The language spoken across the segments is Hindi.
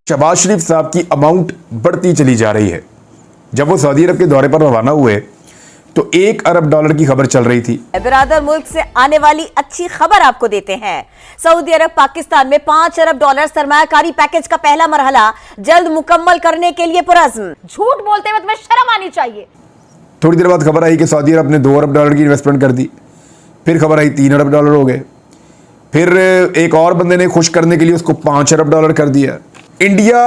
शहबाज शरीफ साहब की अमाउंट बढ़ती चली जा रही है। जब वो सऊदी अरब के दौरे पर रवाना हुए तो $1 अरब की खबर चल रही थी। बिरादर मुल्क से आने वाली अच्छी खबर आपको देते हैं। सऊदी अरब पाकिस्तान में $5 अरब सरमायाकारी पैकेज का पहला मरहला जल्द मुकम्मल करने के लिए पुरज़्म। झूठ बोलते वक्त में शर्म आनी चाहिए। थोड़ी देर बाद खबर आई कि सऊदी अरब ने $2 अरब की इन्वेस्टमेंट कर दी। फिर खबर आई $3 अरब हो गए। फिर एक और बंदे ने खुश करने के लिए उसको $5 अरब कर दिया। इंडिया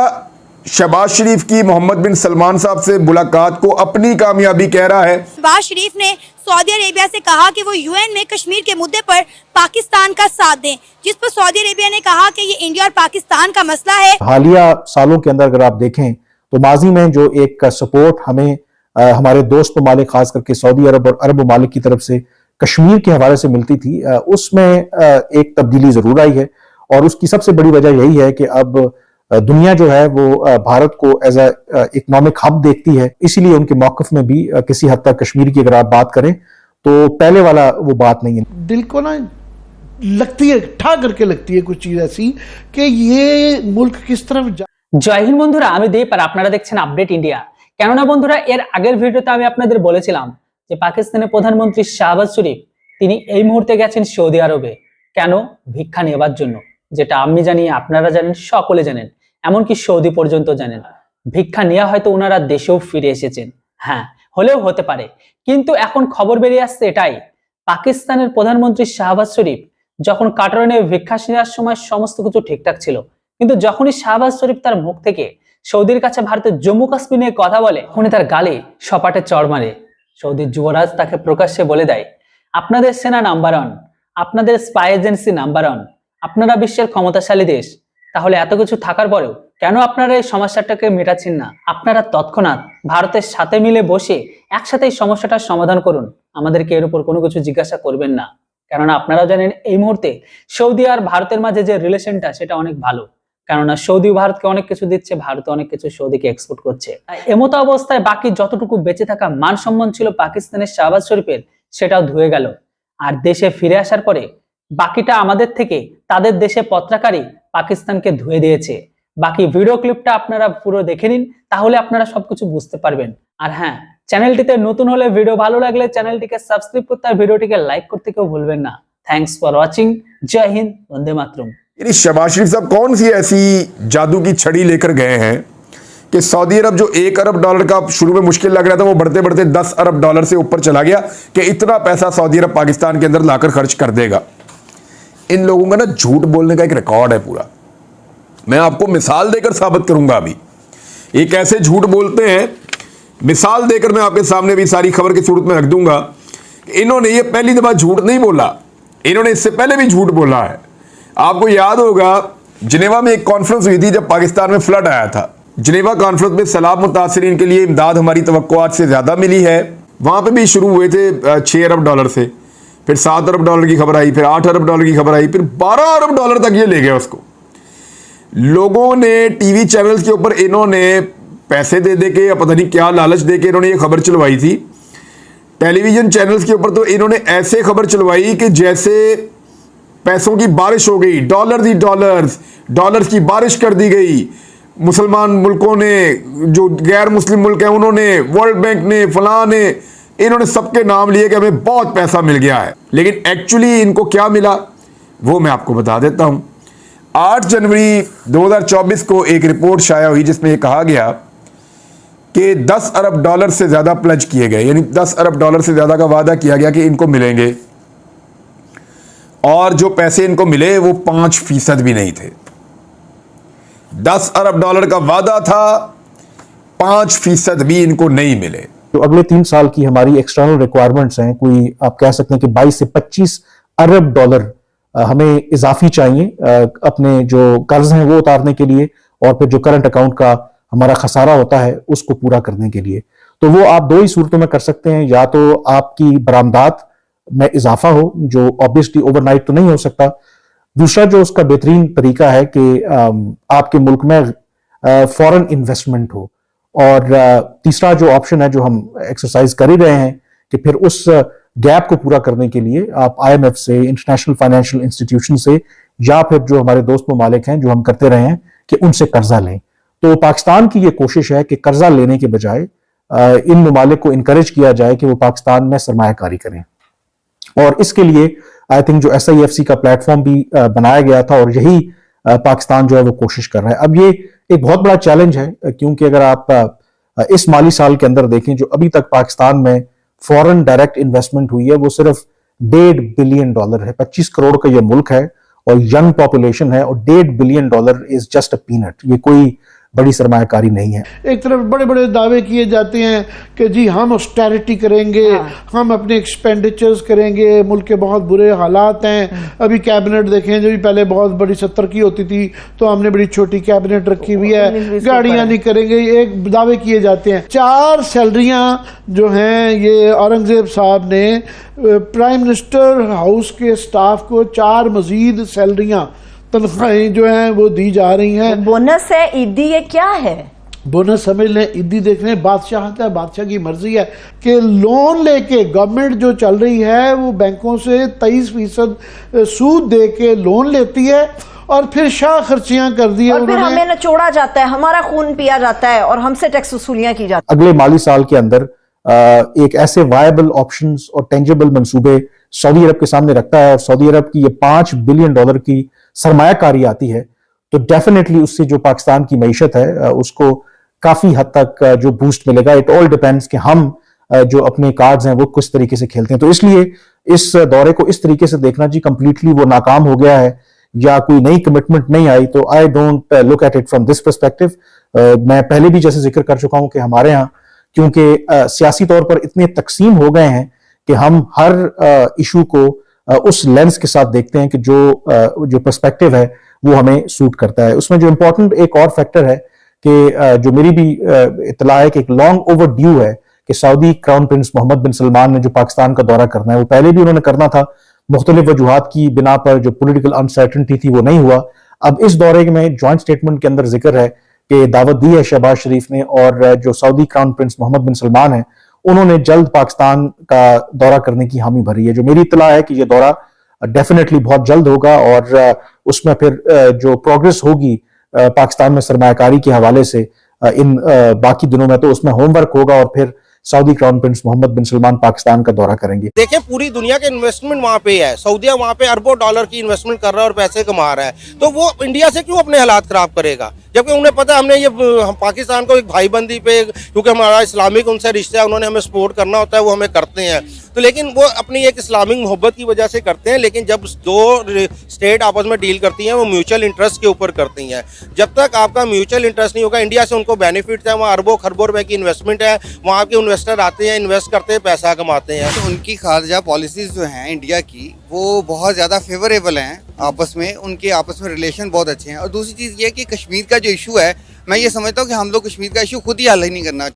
शहबाज शरीफ की मोहम्मद बिन सलमान साहब से मुलाकात को अपनी कामयाबी कह रहा है। शहबाज शरीफ ने सऊदी अरेबिया से कहा कि वो यूएन में कश्मीर के मुद्दे पर पाकिस्तान का साथ दें, जिस पर सऊदी अरेबिया ने कहा कि ये इंडिया और पाकिस्तान का मसला है। हालिया सालों के अंदर अगर आप देखें तो माजी में जो एक सपोर्ट हमें हमारे दोस्त ममालिक खास करके सऊदी अरब और अरब ममालिक की तरफ से कश्मीर के हवाले से मिलती थी, उसमें एक तब्दीली जरूर आई है। और उसकी सबसे बड़ी वजह यही है कि अब दुनिया जो है वो भारत को एज ए इकोनॉमिक हब देखती है, इसीलिए उनके मौकफ में भी किसी हद तक कश्मीर की अगर आप बात करें तो पहले वाला वो बात नहीं है। दिल को ना लगती है, ठा करके लगती है कुछ चीज ऐसी कि ये मुल्क किस तरफ জয় হিন্দ বন্ধুরা, আমি দীপ আর আপনারা দেখছেন আপডেট ইন্ডিয়া। কেননা বন্ধুরা, এর আগের ভিডিওতে আমি আপনাদের বলেছিলাম যে পাকিস্তানের প্রধানমন্ত্রী শাহবাজ শরীফ তিনি এই মুহূর্তে গেছেন সৌদি আরবে। কেন? ভিক্ষা নেবার জন্য। যেটা আমি জানি, আপনারা জানেন, সকলে জানেন, এমনকি সৌদি পর্যন্ত জানেন। ভিক্ষা নেওয়া হয়তো ওনারা দেশেও ফিরে এসেছেন, হ্যাঁ হলেও হতে পারে। কিন্তু এখন খবর বেরিয়ে আসছে এটাই, পাকিস্তানের প্রধানমন্ত্রী শাহবাজ শরীফ যখন কাটারনে ভিক্ষা নেওয়ার সময় সমস্ত কিছু ঠিকঠাক ছিল, কিন্তু যখনই শাহবাজ শরীফ তার মুখ থেকে সৌদির কাছে ভারতের জম্মু কাশ্মীর নিয়ে কথা বলে, তখনই তার গালে সপাটে চড় মারে। সৌদির যুবরাজ তাকে প্রকাশ্যে বলে দেয়, আপনাদের সেনা নাম্বার 1, আপনাদের স্পাই এজেন্সি নাম্বার 1, আপনারা বিশ্বের ক্ষমতাশালী দেশ, তাহলে এত কিছু থাকার পরেও কেন আপনারা এই সমস্যাটাকে মেটাচ্ছেন না? আপনারা তৎক্ষণাৎ ভারতের সাথে মিলে বসে একসাথে এই সমস্যাটার সমাধান করুন, আমাদেরকে এর উপর কোনো কিছু জিজ্ঞাসা করবেন না। কেননা আপনারা জানেন এই মুহূর্তে সৌদি আর ভারতের মাঝে যে রিলেশনটা সেটা অনেক ভালো, কেননা সৌদি ভারতকে অনেক কিছু দিচ্ছে, ভারত অনেক কিছু সৌদিকে এক্সপোর্ট করছে। এমতো অবস্থায় বাকি যতটুকু বেঁচে থাকা মান সম্মান ছিল পাকিস্তানের শাহবাজ শরীফের, সেটাও ধুয়ে গেল। আর দেশে ফিরে আসার পরে বাকিটা আমাদের থেকে তাদের দেশে পত্রাকারী পাকিস্তানকে ধুয়ে দিয়েছে। বাকি ভিডিও ক্লিপটা আপনারা পুরো দেখে নিন, তাহলে আপনারা সবকিছু বুঝতে পারবেন। আর হ্যাঁ, চ্যানেলটিতে নতুন হলে ভিডিও ভালো লাগলে চ্যানেলটিকে সাবস্ক্রাইব করতে আর ভিডিওটিকে লাইক করতে কেউ ভুলবেন না। Thanks for watching. जय हिंद, वंदे मातरम। शहबाज शरीफ साहब कौन सी ऐसी जादू की छड़ी लेकर गए हैं कि सऊदी अरब जो $1 अरब का शुरू में मुश्किल लग रहा था, वो बढ़ते बढ़ते $10 अरब से ऊपर चला गया कि इतना पैसा सऊदी अरब पाकिस्तान के अंदर लाकर खर्च कर देगा। इन लोगों का ना झूठ बोलने का एक रिकॉर्ड है पूरा। मैं आपको मिसाल देकर साबित करूंगा। अभी ये कैसे झूठ बोलते हैं, मिसाल देकर मैं आपके सामने भी सारी खबर की सूरत में रख दूंगा। इन्होंने ये पहली दफा झूठ नहीं बोला, इन्होंने इससे पहले भी झूठ बोला है। आपको याद होगा जिनेवा में एक कॉन्फ्रेंस हुई थी जब पाकिस्तान में फ्लड आया था। जिनेवा कॉन्फ्रेंस में सैलाब मुतासरीन के लिए इमदाद हमारी तवक्कुआत से ज्यादा मिली है। वहां पे भी शुरू हुए थे $6 अरब से, फिर $7 अरब की खबर आई, फिर $8 अरब की खबर आई, फिर $12 अरब तक ये ले गए उसको। लोगों ने टीवी चैनल्स के ऊपर इन्होंने पैसे दे दे के या पता नहीं क्या लालच दे के इन्होंने ये खबर चलवाई थी। टेलीविजन चैनल्स के ऊपर तो इन्होंने ऐसे खबर चलवाई कि जैसे पैसों की बारिश हो गई, डॉलर्स की बारिश कर दी गई। मुसलमान मुल्कों ने, जो गैर मुस्लिम मुल्क हैं, उन्होंने, वर्ल्ड बैंक ने, फलां ने, इन्होंने सबके नाम लिए कि हमें बहुत पैसा मिल गया है। लेकिन एक्चुअली इनको क्या मिला वो मैं आपको बता देता हूं। 8 जनवरी 2024 को एक रिपोर्ट शाया हुई जिसमें यह कहा गया कि $10 अरब से ज्यादा प्लज किए गए, यानी $10 अरब से ज्यादा का वादा किया गया कि इनको मिलेंगे, और जो पैसे इनको मिले वो 5% भी नहीं थे। $10 अरब का वादा था, 5% भी इनको नहीं मिले। तो अगले 3 साल की हमारी एक्सटर्नल रिक्वायरमेंट्स हैं, कोई आप कह सकते हैं कि 22 से 25 अरब डॉलर हमें इजाफी चाहिए अपने जो कर्ज हैं वो उतारने के लिए, और फिर जो करंट अकाउंट का हमारा खसारा होता है उसको पूरा करने के लिए। तो वो आप 2 ही सूरतों में कर सकते हैं, या तो आपकी बरामदात में इजाफा हो, जो ऑब्वियसली ओवरनाइट तो नहीं हो सकता। दूसरा जो उसका बेहतरीन तरीका है कि आपके मुल्क में फॉरेन इन्वेस्टमेंट हो, और तीसरा जो ऑप्शन है जो हम एक्सरसाइज कर ही रहे हैं कि फिर उस गैप को पूरा करने के लिए आप IMF से, इंटरनेशनल फाइनेंशियल इंस्टीट्यूशन से, या फिर जो हमारे दोस्त ममालिक हैं जो हम करते रहे हैं कि उनसे कर्जा लें। तो पाकिस्तान की ये कोशिश है कि कर्जा लेने के बजाय इन ममालिक को इनकरेज किया जाए कि वो पाकिस्तान में सरमायाकारी करें। और इसके लिए आई थिंक जो SIFC का प्लेटफॉर्म भी बनाया गया था और यही पाकिस्तान जो है वो कोशिश कर रहा है। अब ये एक बहुत बड़ा चैलेंज है, क्योंकि अगर आप इस माली साल के अंदर देखें, जो अभी तक पाकिस्तान में फॉरेन डायरेक्ट इन्वेस्टमेंट हुई है वो सिर्फ $1.5 बिलियन है। 25 करोड़ का ये मुल्क है और यंग पॉपुलेशन है, और $1.5 billion is just a peanut. ये कोई बड़ी सरमायाकारी नहीं है। एक तरफ बड़े बड़े दावे किए जाते हैं कि जी हम ऑस्टेरिटी करेंगे, हम अपने एक्सपेंडिचर्स करेंगे, मुल्क के बहुत बुरे हालात हैं। अभी कैबिनेट देखें, जो भी पहले बहुत बड़ी 70 की होती थी तो हमने बड़ी छोटी कैबिनेट रखी हुई है, गाड़ियां नहीं करेंगे, एक दावे किए जाते हैं। 4 सैलरियां जो हैं ये औरंगजेब साहब ने प्राइम मिनिस्टर हाउस के स्टाफ को 4 मजीद सैलरियां, तनख्वाहें जो हैं वो दी जा रही हैं। बोनस है, ईदी, ये क्या है? बोनस समझ लें, ईदी देख लें, बादशाह है, बादशाह की मर्जी है कि लोन लेके गवर्नमेंट जो चल रही है वो बैंकों से 23% सूद दे के लोन लेती है और फिर शाह खर्चियां कर दी है और फिर हमें नचोड़ा जाता है, हमारा खून पिया जाता है और हमसे टैक्स वसूलियां की जाती है। अगले माली साल के अंदर एक ऐसे वायबल ऑप्शंस और टेंजिबल मंसूबे सऊदी अरब के सामने रखता है, और सऊदी अरब की ये $5 बिलियन की सरमायाकारी आती है तो डेफिनेटली उससे जो पाकिस्तान की मईशत है उसको काफी हद तक जो बूस्ट मिलेगा। इट ऑल डिपेंड्स कि हम जो अपने कार्ड्स हैं वो किस तरीके से खेलते हैं। तो इसलिए इस दौरे को इस तरीके से देखना जी कंप्लीटली वो नाकाम हो गया है या कोई नई कमिटमेंट नहीं आई, तो I don't look at it from this perspective. मैं पहले भी जैसे जिक्र कर चुका हूं कि हमारे यहाँ क्योंकि सियासी तौर पर इतने तकसीम हो गए हैं कि हम हर इशू को उस लेंस के साथ देखते हैं कि जो पर्सपेक्टिव है वो हमें सूट करता है। उसमें जो इंपॉर्टेंट एक और फैक्टर है कि जो मेरी भी इत्तला है कि एक लॉन्ग ओवर ड्यू है कि सऊदी क्राउन प्रिंस मोहम्मद बिन सलमान ने जो पाकिस्तान का दौरा करना है, वो पहले भी उन्होंने करना था, मुख्तलिफ वजूहात की बिना पर जो पॉलिटिकल अनसर्टेनिटी थी वो नहीं हुआ। अब इस दौरे में जॉइंट स्टेटमेंट के अंदर जिक्र है कि दावत दी है शहबाज शरीफ ने, और जो सऊदी क्राउन प्रिंस मोहम्मद बिन सलमान है उन्होंने जल्द पाकिस्तान का दौरा करने की हामी भरी है। जो मेरी इत्तला है कि ये दौरा डेफिनेटली बहुत जल्द होगा और उसमें फिर जो प्रोग्रेस होगी पाकिस्तान में सरमायाकारी के हवाले से इन बाकी दिनों में, तो उसमें होमवर्क होगा और फिर सऊदी क्राउन प्रिंस मोहम्मद बिन सलमान पाकिस्तान का दौरा करेंगे। देखिए पूरी दुनिया के इन्वेस्टमेंट वहाँ पे है, सऊदीया वहाँ पे अरबों डॉलर की इन्वेस्टमेंट कर रहा है और पैसे कमा रहा है, तो वो इंडिया से क्यों अपने हालात खराब करेगा? जबकि उन्हें पता है हमने ये पाकिस्तान को एक भाईबंदी पे, क्योंकि हमारा इस्लामिक उनसे रिश्ता है, उन्होंने हमें सपोर्ट करना होता है, वो हमें करते हैं। तो लेकिन वो अपनी एक इस्लामिक मोहब्बत की वजह से करते हैं, लेकिन जब 2 स्टेट आपस में डील करती हैं वो म्यूचुअल इंटरेस्ट के ऊपर करती हैं। जब तक आपका म्यूचुअल इंटरेस्ट नहीं होगा, इंडिया से उनको बेनिफिट है, वहाँ अरबों खरबों रुपए की इन्वेस्टमेंट है, वहाँ के इन्वेस्टर आते हैं, इन्वेस्ट करते हैं, पैसा कमाते हैं। तो उनकी खारजा पॉलिसीज जो हैं इंडिया की वो बहुत ज़्यादा फेवरेबल हैं, आपस में उनके आपस में रिलेशन बहुत अच्छे हैं। और दूसरी चीज़ ये कि कश्मीर का जो इशू है, मैं ये समझता हूँ कि हम लोग कश्मीर का इशू खुद ही हल ही नहीं करना